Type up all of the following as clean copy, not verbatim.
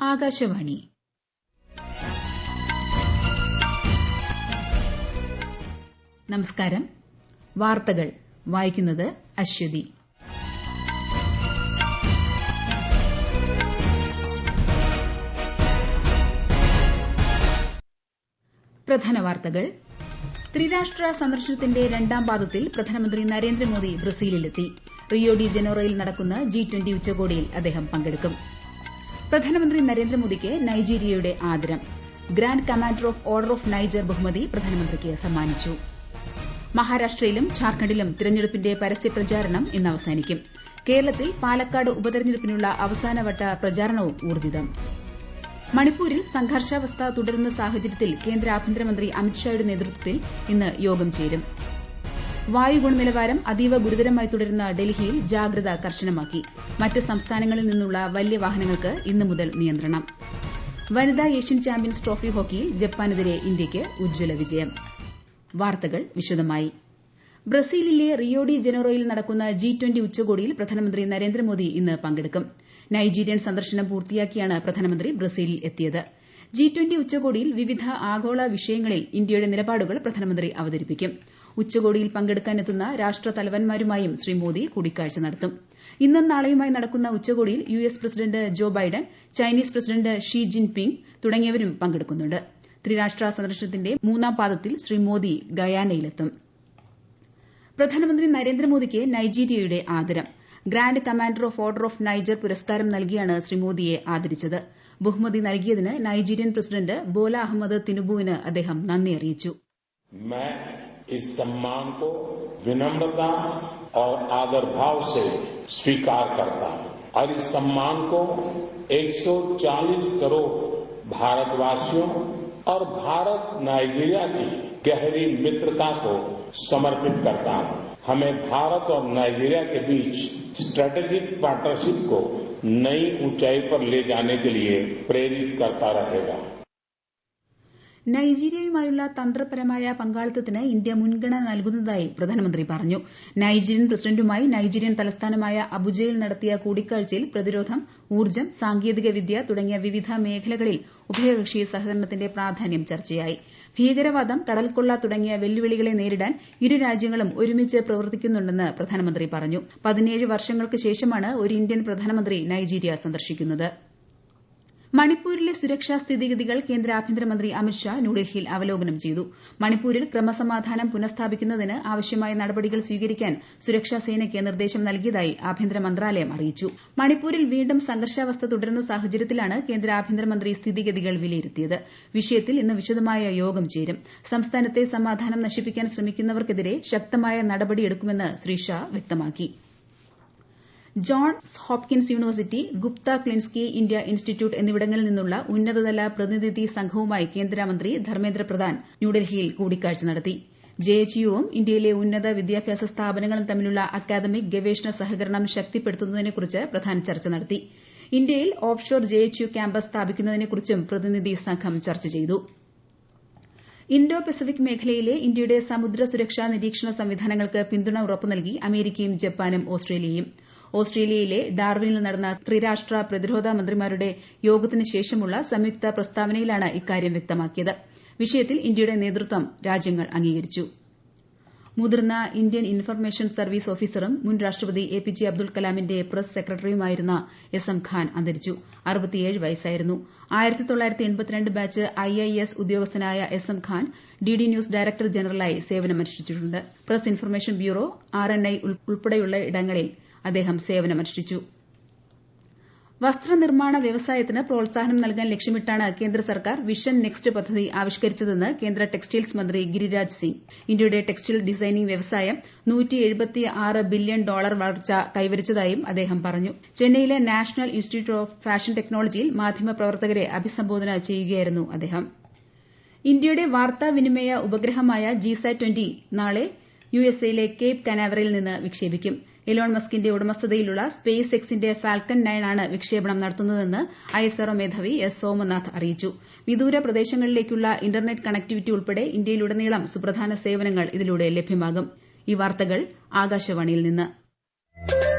ആകാശവാണി. നമസ്കാരം. വാർത്തകൾ വായിക്കുന്നത് അശ്വതി. പ്രധാന വാർത്തകൾ. ത്രിരാഷ്ട്ര സന്ദർശനത്തിന്റെ രണ്ടാം പാദത്തിൽ പ്രധാനമന്ത്രി നരേന്ദ്രമോദി ബ്രസീലിലെത്തി. റിയോ ഡി ജനീറോയിൽ നടക്കുന്ന G20 ഉച്ചകോടിയിൽ അദ്ദേഹം പങ്കെടുക്കും. പ്രധാനമന്ത്രി നരേന്ദ്രമോദിക്ക് നൈജീരിയയുടെ ആദരം. Grand commander of order of Niger ബഹുമതി പ്രധാനമന്ത്രിക്ക് സമ്മാനിച്ചു. മഹാരാഷ്ട്രയിലും ഝാർഖണ്ഡിലും തിരഞ്ഞെടുപ്പിന്റെ പരസ്യപ്രചാരണം ഇന്ന് അവസാനിക്കും. കേരളത്തിൽ പാലക്കാട് ഉപതെരഞ്ഞെടുപ്പിനുള്ള അവസാനവട്ട പ്രചാരണവും ഊർജ്ജിതം. മണിപ്പൂരിൽ സംഘർഷാവസ്ഥ തുടരുന്ന സാഹചര്യത്തിൽ കേന്ദ്ര ആഭ്യന്തരമന്ത്രി അമിത്ഷായുടെ നേതൃത്വത്തിൽ ഇന്ന് യോഗം ചേരും. വായു ഗുണനിലവാരം അതീവ ഗുരുതരമായി തുടരുന്ന ഡൽഹിയിൽ ജാഗ്രത കർശനമാക്കി. മറ്റ് സംസ്ഥാനങ്ങളിൽ നിന്നുള്ള വലിയ വാഹനങ്ങൾക്ക് ഇന്ന് മുതൽ നിയന്ത്രണം. വനിതാ ഏഷ്യൻ ചാമ്പ്യൻസ് ട്രോഫി ഹോക്കിയിൽ ജപ്പാനെതിരെ ഇന്ത്യയ്ക്ക് ഉജ്ജ്വല വിജയം. വാർത്തകൾ വിശദമായി. ബ്രസീലിലെ റിയോ ഡി ജനീറോയിൽ നടക്കുന്ന G20 ഉച്ചകോടിയിൽ പ്രധാനമന്ത്രി നരേന്ദ്രമോദി ഇന്ന് പങ്കെടുക്കും. നൈജീരിയൻ സന്ദർശനം പൂർത്തിയാക്കിയാണ് പ്രധാനമന്ത്രി ബ്രസീലിൽ എത്തിയത്. G20 ഉച്ചകോടിയിൽ വിവിധ ആഗോള വിഷയങ്ങളിൽ ഇന്ത്യയുടെ നിലപാടുകൾ പ്രധാനമന്ത്രി അവതരിപ്പിക്കും. ഉച്ചകോടിയിൽ പങ്കെടുക്കാനെത്തുന്ന രാഷ്ട്രതലവന്മാരുമായും ശ്രീ മോദി കൂടിക്കാഴ്ച നടത്തും. ഇന്നും നാളെയുമായി നടക്കുന്ന ഉച്ചകോടിയിൽ US president Joe Biden, Chinese president Xi Jinping തുടങ്ങിയവരും പങ്കെടുക്കുന്നുണ്ട്. ത്രിരാഷ്ട്ര സന്ദർശനത്തിന്റെ മൂന്നാം പാദത്തിൽ ശ്രീ മോദി ഗയാനയിലെത്തും. പ്രധാനമന്ത്രി നരേന്ദ്രമോദിക്ക് നൈജീരിയയുടെ ആദരം. Grand commander of order of Niger പുരസ്കാരം നൽകിയാണ് ശ്രീ മോദിയെ ആദരിച്ചത്. ബഹുമതി നൽകിയതിന് നൈജീരിയൻ പ്രസിഡന്റ് ബോല അഹമ്മദ് തിനുബുവിന് അദ്ദേഹം നന്ദി അറിയിച്ചു. इस सम्मान को विनम्रता और आदर भाव से स्वीकार करता हूं और इस सम्मान को 140 करोड़ भारतवासियों और भारत नाइजीरिया की गहरी मित्रता को समर्पित करता हूं. हमें भारत और नाइजीरिया के बीच स्ट्रेटेजिक पार्टनरशिप को नई ऊंचाई पर ले जाने के लिए प्रेरित करता रहेगा. നൈജീരിയയുമായുള്ള തന്ത്രപരമായ പങ്കാളിത്തത്തിന് ഇന്ത്യ മുൻഗണന നൽകുന്നതായി പ്രധാനമന്ത്രി പറഞ്ഞു. നൈജീരിയൻ പ്രസിഡന്റുമായി നൈജീരിയൻ തലസ്ഥാനമായ അബുജയിൽ നടത്തിയ കൂടിക്കാഴ്ചയിൽ പ്രതിരോധം, ഊർജ്ജം, സാങ്കേതികവിദ്യ തുടങ്ങിയ വിവിധ മേഖലകളിൽ ഉഭയകക്ഷി സഹകരണത്തിന്റെ പ്രാധാന്യം ചർച്ചയായി. ഭീകരവാദം, കടൽക്കൊള്ള തുടങ്ങിയ വെല്ലുവിളികളെ നേരിടാൻ ഇരു രാജ്യങ്ങളും ഒരുമിച്ച് പ്രവർത്തിക്കുന്നുണ്ടെന്ന് പ്രധാനമന്ത്രി പറഞ്ഞു. 17 വർഷങ്ങൾക്ക് ശേഷമാണ് ഒരു ഇന്ത്യൻ പ്രധാനമന്ത്രി നൈജീരിയ സന്ദർശിക്കുന്നത്. മണിപ്പൂരിലെ സുരക്ഷാ സ്ഥിതിഗതികൾ കേന്ദ്ര ആഭ്യന്തരമന്ത്രി അമിത്ഷാ ന്യൂഡൽഹിയിൽ അവലോകനം ചെയ്തു. മണിപ്പൂരിൽ ക്രമസമാധാനം പുനഃസ്ഥാപിക്കുന്നതിന് ആവശ്യമായ നടപടികൾ സ്വീകരിക്കാൻ സുരക്ഷാ സേനയ്ക്ക് നിർദ്ദേശം നൽകിയതായി ആഭ്യന്തര മന്ത്രാലയം അറിയിച്ചു. മണിപ്പൂരിൽ വീണ്ടും സംഘർഷാവസ്ഥ തുടരുന്ന സാഹചര്യത്തിലാണ് കേന്ദ്ര ആഭ്യന്തരമന്ത്രി സ്ഥിതിഗതികൾ വിലയിരുത്തിയത്. വിഷയത്തിൽ ഇന്ന് വിശദമായ യോഗം ചേരും. സംസ്ഥാനത്തെ സമാധാനം നശിപ്പിക്കാൻ ശ്രമിക്കുന്നവർക്കെതിരെ ശക്തമായ നടപടിയെടുക്കുമെന്ന് ശ്രീ ഷാ വ്യക്തമാക്കി. ജോൺസ് ഹോപ്കിൻസ് യൂണിവേഴ്സിറ്റി, ഗുപ്ത ക്ലിൻസ്കി ഇന്ത്യ ഇൻസ്റ്റിറ്റ്യൂട്ട് എന്നിവിടങ്ങളിൽ നിന്നുള്ള ഉന്നതതല പ്രതിനിധി സംഘവുമായി കേന്ദ്രമന്ത്രി ധർമ്മേന്ദ്ര പ്രധാൻ ന്യൂഡൽഹിയിൽ കൂടിക്കാഴ്ച നടത്തി. JHUവും ഇന്ത്യയിലെ ഉന്നത വിദ്യാഭ്യാസ സ്ഥാപനങ്ങളും തമ്മിലുള്ള അക്കാദമിക് ഗവേഷണ സഹകരണം ശക്തിപ്പെടുത്തുന്നതിനെക്കുറിച്ച് പ്രധാൻ ചർച്ച നടത്തി. ഇന്ത്യയിൽ ഓഫ്ഷോർ JHU ക്യാമ്പസ് സ്ഥാപിക്കുന്നതിനെക്കുറിച്ചും പ്രതിനിധി സംഘം ചർച്ച ചെയ്തു. ഇൻഡോ പസഫിക് മേഖലയിലെ ഇന്ത്യയുടെ സമുദ്ര സുരക്ഷാ നിരീക്ഷണ സംവിധാനങ്ങൾക്ക് പിന്തുണ ഉറപ്പു നൽകി അമേരിക്കയും ജപ്പാനും ഓസ്ട്രേലിയയും. ഓസ്ട്രേലിയയിലെ ഡാർവിനിൽ നടന്ന ത്രിരാഷ്ട്ര പ്രതിരോധ മന്ത്രിമാരുടെ യോഗത്തിന് ശേഷമുള്ള സംയുക്ത പ്രസ്താവനയിലാണ് ഇക്കാര്യം വ്യക്തമാക്കിയത്. വിഷയത്തിൽ ഇന്ത്യയുടെ നേതൃത്വം രാജ്യങ്ങൾ അംഗീകരിച്ചു. മുതിർന്ന ഇന്ത്യൻ ഇൻഫർമേഷൻ സർവീസ് ഓഫീസറും മുൻ രാഷ്ട്രപതി APJ അബ്ദുൽ കലാമിന്റെ പ്രസ് സെക്രട്ടറിയുമായിരുന്ന SM ഖാൻ അന്തരിച്ചു. 67 വയസ്സായിരുന്നു. 1982 ബാച്ച് IIS ഉദ്യോഗസ്ഥനായ SM Khan DD news director ജനറലായി സേവനമനുഷ്ഠിച്ചിട്ടുണ്ട്. പ്രസ് ഇൻഫർമേഷൻ ബ്യൂറോ, RNI ഉൾപ്പെടെയുള്ള ഇടങ്ങളിൽ അദ്ദേഹം സേവനമനുഷ്ഠിച്ചു. വസ്ത്രനിർമ്മാണ വ്യവസായത്തിന് പ്രോത്സാഹനം നൽകാൻ ലക്ഷ്യമിട്ടാണ് കേന്ദ്ര സർക്കാർ വിഷൻ നെക്സ്റ്റ് പദ്ധതി ആവിഷ്കരിച്ചതെന്ന് കേന്ദ്ര ടെക്സ്റ്റൈൽസ് മന്ത്രി ഗിരിരാജ് സിംഗ്. ഇന്ത്യയുടെ ടെക്സ്റ്റൈൽ ഡിസൈനിംഗ് വ്യവസായം $176 ബില്യൺ വളർച്ച കൈവരിച്ചതായും അദ്ദേഹം പറഞ്ഞു. ചെന്നൈയിലെ നാഷണൽ ഇൻസ്റ്റിറ്റ്യൂട്ട് ഓഫ് ഫാഷൻ ടെക്നോളജിയിൽ മാധ്യമപ്രവർത്തകരെ അഭിസംബോധന ചെയ്യുകയായിരുന്നു അദ്ദേഹം. ഇന്ത്യയുടെ വാർത്താവിനിമയ ഉപഗ്രഹമായ GSAT-20 നാളെ USAയിലെ കേപ്പ് കനാവറയിൽ നിന്ന് വിക്ഷേപിക്കും. എലോൺ മസ്കിന്റെ ഉടമസ്ഥതയിലുള്ള സ്പേസ് എക്സിന്റെ ഫാൽക്കൺ 9 ആണ് വിക്ഷേപണം നടത്തുന്നതെന്ന് ISRO മേധാവി S. സോമനാഥ് അറിയിച്ചു. വിദൂര പ്രദേശങ്ങളിലേക്കുള്ള ഇന്റർനെറ്റ് കണക്ടിവിറ്റി ഉൾപ്പെടെ ഇന്ത്യയിലുടനീളം സുപ്രധാന സേവനങ്ങൾ ഇതിലൂടെ ലഭ്യമാകും. ഈ വാർത്തകൾ ആകാശവാണിയിൽ നിന്ന്.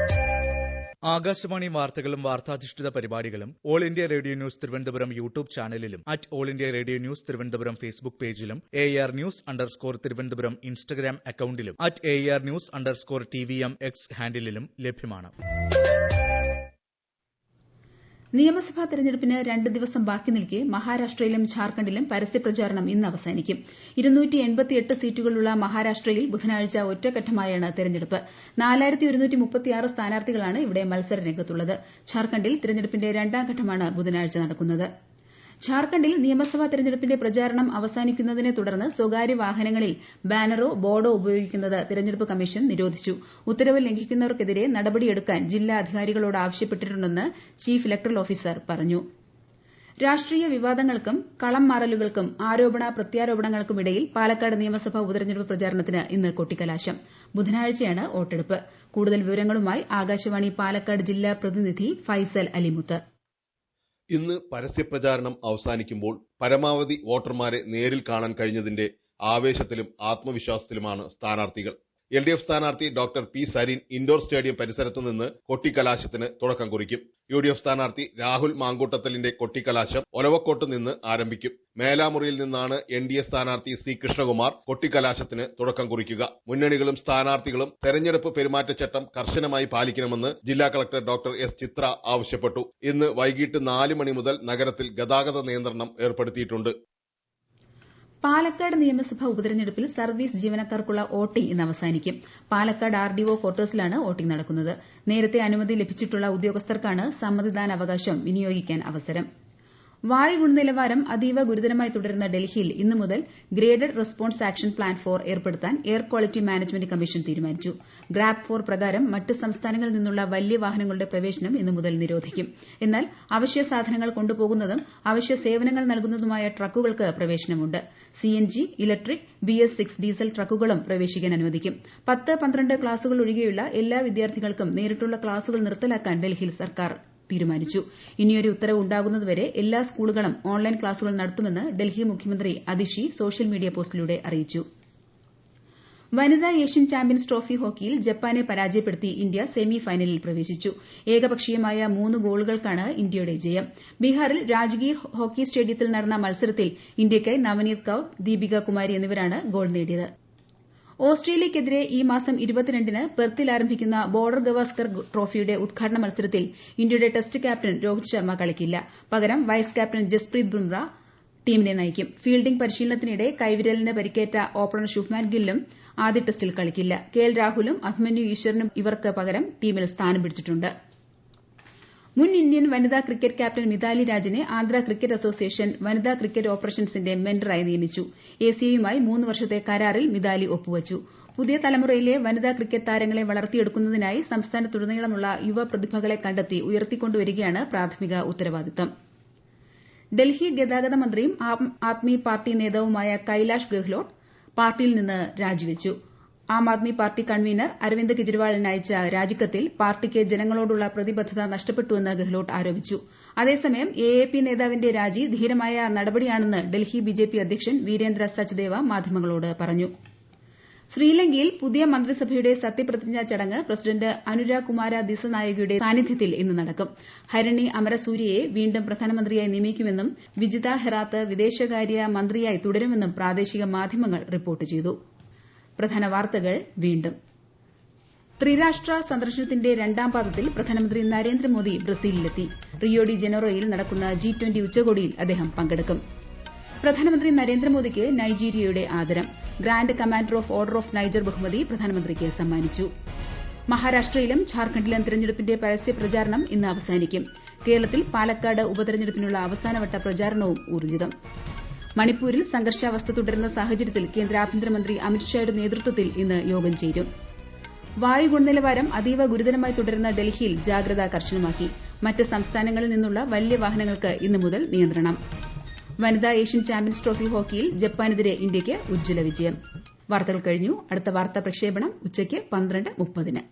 ആകാശവാണി വാർത്തകളും വാർത്താധിഷ്ഠിത പരിപാടികളും All India Radio News Thiruvananthapuram YouTube ചാനലിലും All India Radio News Thiruvananthapuram Facebook പേജിലും AR News_ തിരുവനന്തപുരം ഇൻസ്റ്റഗ്രാം അക്കൌണ്ടിലും AR News_TVM X ഹാൻഡിലും ലഭ്യമാണ്. നിയമസഭാ തെരഞ്ഞെടുപ്പിന് 2 ദിവസം ബാക്കി നിൽക്കെ മഹാരാഷ്ട്രയിലും ഝാർഖണ്ഡിലും പരസ്യപ്രചാരണം ഇന്ന് അവസാനിക്കും. 288 സീറ്റുകളുള്ള മഹാരാഷ്ട്രയിൽ ബുധനാഴ്ച ഒറ്റഘട്ടമായാണ് തെരഞ്ഞെടുപ്പ്. 4136 സ്ഥാനാർത്ഥികളാണ് ഇവിടെ മത്സര രംഗത്തുള്ളത്. ഝാർഖണ്ഡിൽ തെരഞ്ഞെടുപ്പിന്റെ 2ാം ഘട്ടമാണ് ബുധനാഴ്ച നടക്കുന്നത്. ഝാർഖണ്ഡിൽ നിയമസഭാ തെരഞ്ഞെടുപ്പിന്റെ പ്രചാരണം അവസാനിക്കുന്നതിനെ തുടർന്ന് സ്വകാര്യ വാഹനങ്ങളിൽ ബാനറോ ബോർഡോ ഉപയോഗിക്കുന്നത് തെരഞ്ഞെടുപ്പ് കമ്മീഷൻ നിരോധിച്ചു. ഉത്തരവ് ലംഘിക്കുന്നവർക്കെതിരെ നടപടിയെടുക്കാൻ ജില്ലാ അധികാരികളോട് ആവശ്യപ്പെട്ടിട്ടുണ്ടെന്ന് ചീഫ് ഇലക്ടറൽ ഓഫീസർ പറഞ്ഞു. രാഷ്ട്രീയ വിവാദങ്ങൾക്കും കളം മാറലുകൾക്കും ആരോപണ പ്രത്യാരോപണങ്ങൾക്കുമിടയിൽ പാലക്കാട് നിയമസഭാ ഉപതെരഞ്ഞെടുപ്പ് പ്രചാരണത്തിന് ഇന്ന് കൊട്ടിക്കലാശം. ബുധനാഴ്ചയാണ് വോട്ടെടുപ്പ്. കൂടുതൽ വിവരങ്ങളുമായി ആകാശവാണി പാലക്കാട് ജില്ലാ പ്രതിനിധി ഫൈസൽ അലിമുത്ത്. ഇന്ന് പരസ്യപ്രചാരണം അവസാനിക്കുമ്പോൾ പരമാവധി വോട്ടർമാരെ നേരിൽ കാണാൻ കഴിഞ്ഞതിന്റെ ആവേശത്തിലും ആത്മവിശ്വാസത്തിലുമാണ് സ്ഥാനാർത്ഥികൾ. LDF സ്ഥാനാർത്ഥി doctor P Sarin indoor stadium പരിസരത്തു നിന്ന് കൊട്ടിക്കലാശത്തിന് തുടക്കം കുറിക്കും. UDF സ്ഥാനാർത്ഥി രാഹുൽ മാങ്കൂട്ടത്തലിന്റെ കൊട്ടിക്കലാശം ഒലവക്കോട്ട് നിന്ന് ആരംഭിക്കും. മേലാമുറിയിൽ നിന്നാണ് NDA സ്ഥാനാർത്ഥി C കൃഷ്ണകുമാർ കൊട്ടിക്കലാശത്തിന് തുടക്കം കുറിക്കുക. മുന്നണികളും സ്ഥാനാർത്ഥികളും തെരഞ്ഞെടുപ്പ് പെരുമാറ്റച്ചട്ടം കർശനമായി പാലിക്കണമെന്ന് ജില്ലാ കളക്ടർ ഡോക്ടർ S ചിത്ര ആവശ്യപ്പെട്ടു. ഇന്ന് വൈകിട്ട് 4 മണി മുതൽ നഗരത്തിൽ ഗതാഗത നിയന്ത്രണം ഏർപ്പെടുത്തിയിട്ടുണ്ട്. പാലക്കാട് നിയമസഭാ ഉപതെരഞ്ഞെടുപ്പിൽ സർവീസ് ജീവനക്കാർക്കുള്ള വോട്ടിംഗ് ഇന്ന് അവസാനിക്കും. പാലക്കാട് RDO ക്വാർട്ടേഴ്സിലാണ് വോട്ടിംഗ് നടക്കുന്നത്. നേരത്തെ അനുമതി ലഭിച്ചിട്ടുള്ള ഉദ്യോഗസ്ഥർക്കാണ് സമ്മതിദാനാവകാശം വിനിയോഗിക്കാൻ അവസരം. വായു ഗുണനിലവാരം അതീവ ഗുരുതരമായി തുടരുന്ന ഡൽഹിയിൽ ഇന്നു മുതൽ ഗ്രേഡഡ് റെസ്പോൺസ് ആക്ഷൻ പ്ലാൻ 4 ഏർപ്പെടുത്താൻ എയർ ക്വാളിറ്റി മാനേജ്മെന്റ് കമ്മീഷൻ തീരുമാനിച്ചു. ഗ്രാപ് 4 പ്രകാരം മറ്റ് സംസ്ഥാനങ്ങളിൽ നിന്നുള്ള വലിയ വാഹനങ്ങളുടെ പ്രവേശനം ഇന്നു മുതൽ നിരോധിക്കും. എന്നാൽ അവശ്യ സാധനങ്ങൾ കൊണ്ടുപോകുന്നതും അവശ്യ സേവനങ്ങൾ നൽകുന്നതുമായ ട്രക്കുകൾക്ക് പ്രവേശനമുണ്ട്. CNG, ഇലക്ട്രിക്, BS6 ഡീസൽ ട്രക്കുകളും പ്രവേശിക്കാൻ അനുവദിക്കും. 10-12 ക്ലാസുകൾ ഒഴികെയുള്ള എല്ലാ വിദ്യാർത്ഥികൾക്കും നേരിട്ടുള്ള ക്ലാസുകൾ നിർത്തലാക്കാൻ ഡൽഹിയിൽ സർക്കാർ തീരുമാനിച്ചു. ഇനിയൊരു ഉത്തരവ് ഉണ്ടാകുന്നതുവരെ എല്ലാ സ്കൂളുകളും ഓൺലൈൻ ക്ലാസുകൾ നടത്തുമെന്ന് ഡൽഹി മുഖ്യമന്ത്രി അതിഷി സോഷ്യൽ മീഡിയ പോസ്റ്റിലൂടെ അറിയിച്ചു. വനിതാ ഏഷ്യൻ ചാമ്പ്യൻസ് ട്രോഫി ഹോക്കിയിൽ ജപ്പാനെ പരാജയപ്പെടുത്തി ഇന്ത്യ സെമി ഫൈനലിൽ പ്രവേശിച്ചു. ഏകപക്ഷീയമായ 3 ഗോളുകൾക്കാണ് ഇന്ത്യയുടെ ജയം. ബീഹാറിൽ രാജ്ഗീർ ഹോക്കി സ്റ്റേഡിയത്തിൽ നടന്ന മത്സരത്തിൽ ഇന്ത്യയ്ക്കായി നവനീത് കൌർ, ദീപിക കുമാരി എന്നിവരാണ് ഗോൾ നേടിയത്. ഓസ്ട്രേലിയയ്ക്കെതിരെ ഈ മാസം 22-ന് പെർത്തിൽ ആരംഭിക്കുന്ന ബോർഡർ ഗവാസ്കർ ട്രോഫിയുടെ ഉദ്ഘാടന മത്സരത്തിൽ ഇന്ത്യയുടെ ടെസ്റ്റ് ക്യാപ്റ്റൻ രോഹിത് ശർമ്മ കളിക്കില്ല. പകരം വൈസ് ക്യാപ്റ്റൻ ജസ്പ്രീത് ബുംറ ടീമിനെ നയിക്കും. ഫീൽഡിംഗ് പരിശീലനത്തിനിടെ കൈവിരലിന് പരിക്കേറ്റ ഓപ്പണർ ശുഭ്മാൻ ഗില്ലും ആദ്യ ടെസ്റ്റിൽ കളിക്കില്ല. KL രാഹുലും അഭിമന്യു ഈശ്വരനും ഇവർക്ക് പകരം ടീമിൽ സ്ഥാനം പിടിച്ചിട്ടുണ്ട്. മുൻ ഇന്ത്യൻ വനിതാ ക്രിക്കറ്റ് ക്യാപ്റ്റൻ മിതാലി രാജിനെ ആന്ധ്ര ക്രിക്കറ്റ് അസോസിയേഷൻ വനിതാ ക്രിക്കറ്റ് ഓപ്പറേഷൻസിന്റെ മെന്ററായി നിയമിച്ചു. ACAയുമായി 3 വർഷത്തെ കരാറിൽ മിതാലി ഒപ്പുവച്ചു. പുതിയ തലമുറയിലെ വനിതാ ക്രിക്കറ്റ് താരങ്ങളെ വളർത്തിയെടുക്കുന്നതിനായി സംസ്ഥാനത്തുടനീളമുള്ള യുവ പ്രതിഭകളെ കണ്ടെത്തി ഉയർത്തിക്കൊണ്ടുവരികയാണ് പ്രാഥമിക ഉത്തരവാദിത്തം. ഡൽഹി ഗതാഗത മന്ത്രിയും ആം ആദ്മി പാർട്ടി നേതാവുമായ കൈലാഷ് ഗെഹ്ലോട്ട് പാർട്ടിയിൽ നിന്ന് രാജിവച്ചു. ആം ആദ്മി പാർട്ടി കൺവീനർ അരവിന്ദ് കെജ്രിവാളിന് അയച്ച രാജിക്കത്തിൽ പാർട്ടിക്ക് ജനങ്ങളോടുള്ള പ്രതിബദ്ധത നഷ്ടപ്പെട്ടുവെന്ന് ഗെഹ്ലോട്ട് ആരോപിച്ചു. അതേസമയം AAP നേതാവിന്റെ രാജി ധീരമായ നടപടിയാണെന്ന് ഡൽഹി BJP അധ്യക്ഷൻ വീരേന്ദ്ര സച്ദേവ മാധ്യമങ്ങളോട് പറഞ്ഞു. ശ്രീലങ്കയിൽ പുതിയ മന്ത്രിസഭയുടെ സത്യപ്രതിജ്ഞാ ചടങ്ങ് പ്രസിഡന്റ് അനുരാഗ് കുമാര ദിസനായകയുടെ സാന്നിധ്യത്തിൽ ഇന്ന് നടക്കും. ഹരിണി അമരസൂര്യയെ വീണ്ടും പ്രധാനമന്ത്രിയായി നിയമിക്കുമെന്നും വിജിത ഹെറാത്ത് വിദേശകാര്യ മന്ത്രിയായി തുടരുമെന്നും പ്രാദേശിക മാധ്യമങ്ങൾ റിപ്പോർട്ട് ചെയ്തു. പ്രധാന വാർത്തകൾ വീണ്ടും. ത്രിരാഷ്ട്ര സന്ദർശനത്തിന്റെ 2ാം പാദത്തിൽ പ്രധാനമന്ത്രി നരേന്ദ്രമോദി ബ്രസീലിലെത്തി. റിയോ ഡി ജനീറോയിൽ നടക്കുന്ന G20 ഉച്ചകോടിയിൽ അദ്ദേഹം പങ്കെടുക്കും. പ്രധാനമന്ത്രി നരേന്ദ്രമോദിക്ക് നൈജീരിയയുടെ ആദരം. Grand commander of order of Niger ബഹുമതി പ്രധാനമന്ത്രിക്ക് സമ്മാനിച്ചു. മഹാരാഷ്ട്രയിലും ഝാർഖണ്ഡിലും തെരഞ്ഞെടുപ്പിന്റെ പരസ്യപ്രചാരണം ഇന്ന് അവസാനിക്കും. കേരളത്തിൽ പാലക്കാട് ഉപതെരഞ്ഞെടുപ്പിനുള്ള അവസാനവട്ട പ്രചാരണവും ഊർജ്ജിതം. മണിപ്പൂരിൽ സംഘർഷാവസ്ഥ തുടരുന്ന സാഹചര്യത്തിൽ കേന്ദ്ര ആഭ്യന്തരമന്ത്രി അമിത്ഷായുടെ നേതൃത്വത്തിൽ ഇന്ന് യോഗം ചേരും. വായു ഗുണനിലവാരം അതീവ ഗുരുതരമായി തുടരുന്ന ഡൽഹിയിൽ ജാഗ്രത കർശനമാക്കി. മറ്റ് സംസ്ഥാനങ്ങളിൽ നിന്നുള്ള വലിയ വാഹനങ്ങൾക്ക് ഇന്നു മുതൽ നിയന്ത്രണം. വനിതാ ഏഷ്യൻ ചാമ്പ്യൻസ് ട്രോഫി ഹോക്കിയിൽ ജപ്പാനെതിരെ ഇന്ത്യയ്ക്ക് ഉജ്ജ്വല വിജയം. വാർത്തകൾ കഴിഞ്ഞു. അടുത്ത വാർത്താ പ്രക്ഷേപണം ഉച്ചയ്ക്ക് 12:30.